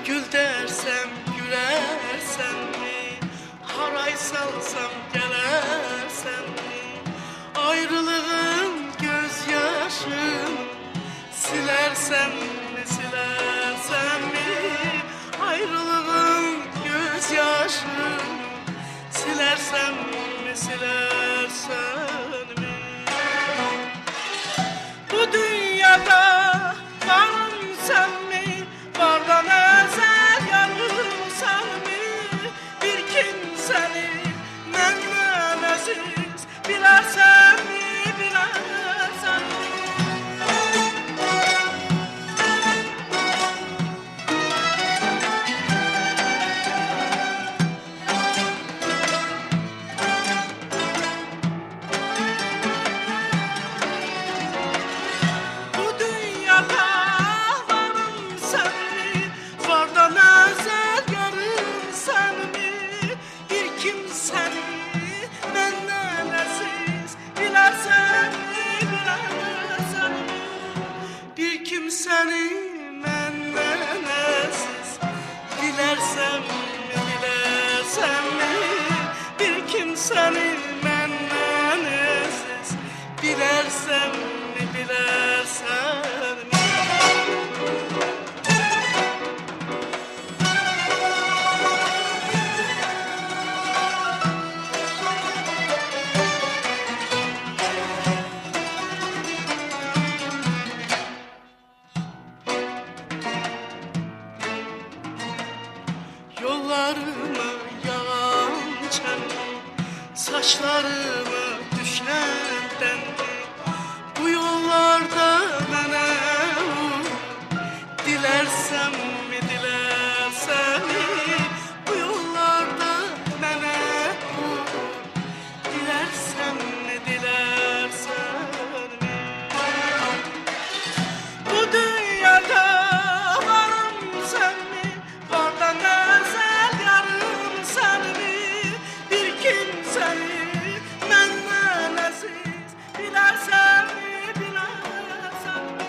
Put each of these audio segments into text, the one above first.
Gül dersem gülersen mi? Haray salsam gelersen mi? Ayrılığın gözyaşını silersem mi, silersem mi? Ayrılığın gözyaşını silersem mi, silersen mi? Bu dünyada varım sen mi? Vardan özel yarım sen mi? Bir kimseni menden aziz bilersen mi, bilersen mi? Bu dünyada varım sen mi? Vardan özel yarım sen mi? Bir kimseni menden aziz bilersen mi, bilersen mi? Bir kimseni menden aziz dilersem mi, dilersem mi? Bir kimseni menden aziz dilersem mi, dilersen mi? Yollarıma yağan çelme, saçlarıma düşen dendi. Bu yollarda bana dilersem mi, dilersem mi? Bu yollarda bana dilersem mi, dilersem mi? Bu dünyada varım sen mi? Vardan özel yarım sen mi? Bir kimseni menden aziz bilersen mi, bilersen mi?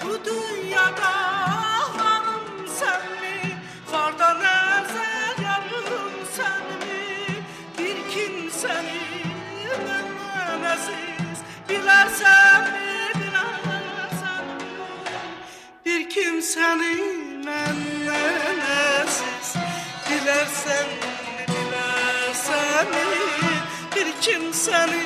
Bu dünyada varım sen mi? Vardan özel yarım sen mi? Bir kimseni menden aziz bilersen mi, bilersen mi? Bir kimseni menden aziz dilersen mi, dilersen mi? Bir kimseni